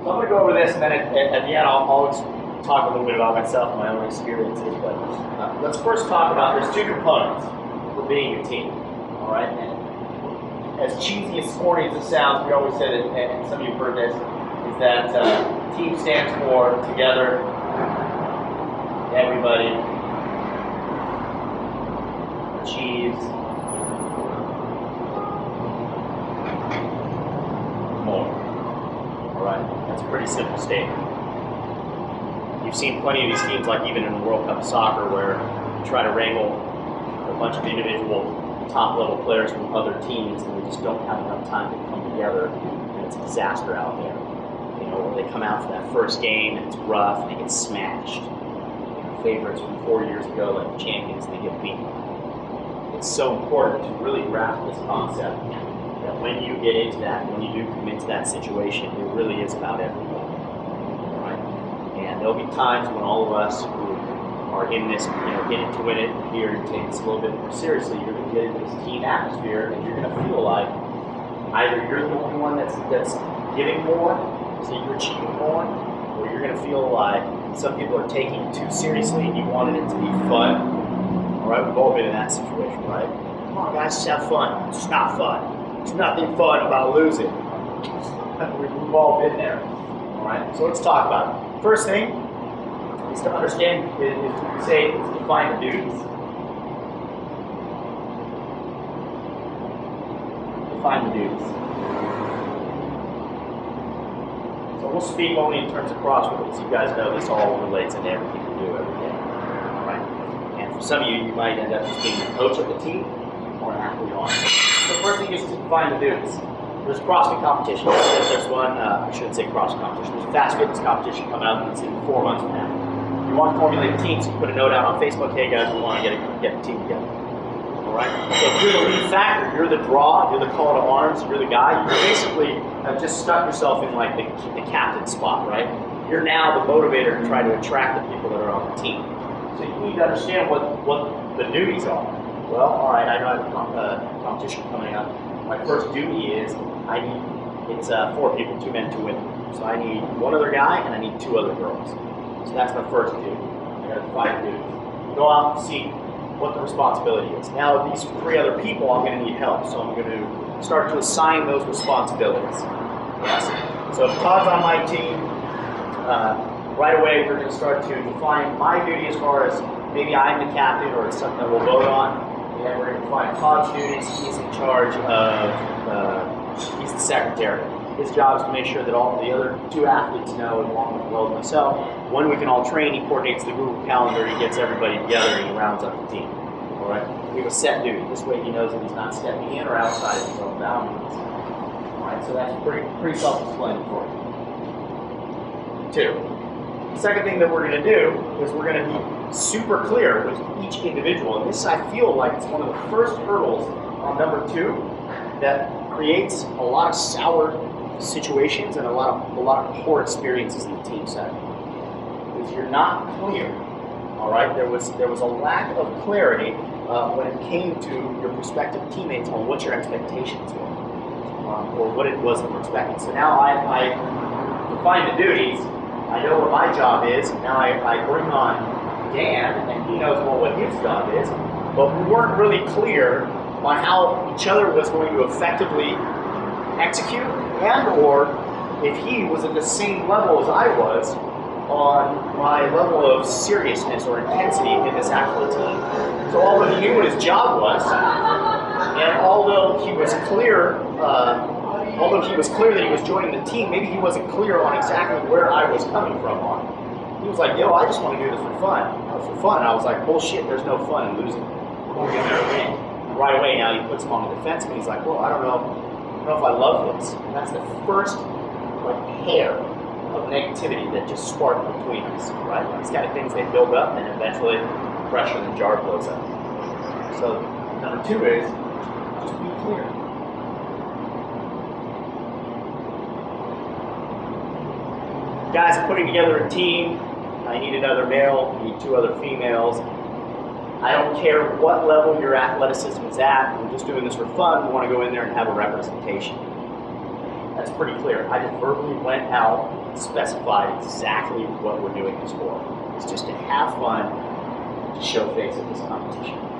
So I'm going to go over this, and then at the end I'll talk a little bit about myself and my own experiences. But let's first talk about, there's two components for being a team. All right? And as cheesy, as corny as it sounds, we always say that, and some of you have heard this, is that team stands for together, everybody achieves more. All right, that's a pretty simple statement. You've seen plenty of these teams, like even in the World Cup of soccer, where you try to wrangle a bunch of individual top-level players from other teams, and they just don't have enough time to come together, and it's a disaster out there. You know, or they come out for that first game, and it's rough, and they get smashed. Favorites from 4 years ago, like the champions, they get beaten. It's so important to really grasp this concept that when you get into that, when you do commit to that situation, it really is about everyone. Right? And there'll be times when all of us who are in this, get into it here and take this a little bit more seriously, you're going to get into this team atmosphere, and you're going to feel like either you're the only one that's giving more, so you're achieving more, or you're going to feel like some people are taking it too seriously and you wanted it to be fun. All right, we've all been in that situation, right? Come on, guys, just have fun. It's just not fun. There's nothing fun about losing. We've all been there. All right, so let's talk about it. First thing is to understand, is define the duties. Define the duties. So we'll speak only in terms of crossroads. You guys know this all relates into everything we do every day. All right? And for some of you, you might end up just being the coach of the team or an athlete on it. So the first thing is to define the duties. There's CrossFit competition. There's one, I shouldn't say CrossFit competition. There's a fast fitness competition coming up, and it's in 4 months from now. You want to formulate a team, so you put a note out on Facebook, hey guys, we want to get the team together. All right? So if you're the lead factor, you're the draw, you're the call to arms, you're the guy, you basically have just stuck yourself in like the captain spot, right? You're now the motivator to try to attract the people that are on the team. So you need to understand what the duties are. Well, all right, I know I have a competition coming up. My first duty is it's 4 people, 2 men, 2 women. So I need 1 other guy and I need 2 other girls. So that's my first duty. I got to define duties. Go out and see what the responsibility is. Now, these 3 other people, I'm going to need help. So I'm going to start to assign those responsibilities. Yes. So if Todd's on my team, right away we're going to start to define my duty as far as maybe I'm the captain or it's something that we'll vote on. And then we're going to define Todd's duties. He's in charge of, he's the secretary. His job is to make sure that all the other 2 athletes know, along with myself, when we can all train. He coordinates the Google Calendar, he gets everybody together, and he rounds up the team. All right? We have a set duty. This way he knows that he's not stepping in or outside of his own boundaries. All right, so that's pretty self-explanatory. 2. The second thing that we're going to do is we're going to be super clear with each individual. And this, I feel like, it's one of the first hurdles on number 2 that creates a lot of sour situations and a lot of poor experiences in the team setting. Because you're not clear. All right, there was a lack of clarity when it came to your prospective teammates on what your expectations were, or what it was that we're expecting. So now I define the duties. I know what my job is. Now I bring on Dan, and he knows what his job is. But we weren't really clear on how each other was going to effectively execute, and or if he was at the same level as I was on my level of seriousness or intensity in this actual team. So although he knew what his job was, and although he was clear that he was joining the team, maybe he wasn't clear on exactly where I was coming from on it. He was like, yo, I just want to do this for fun. For fun. I was like, bullshit, there's no fun in losing. We're going to win. Right away now he puts him on the defensive, and he's like, well, I don't know if I love this. And that's the first hair of negativity that just sparked between us, right? These kind of things, they build up, and eventually pressure in the jar blows up. So number 2 is just be clear. Guys, I'm putting together a team. I need another male, I need 2 other females. I don't care what level your athleticism is at. We're just doing this for fun. We want to go in there and have a representation. At that's pretty clear. I just verbally went out, specified exactly what we're doing this for. It's just to have fun, to show face at this competition.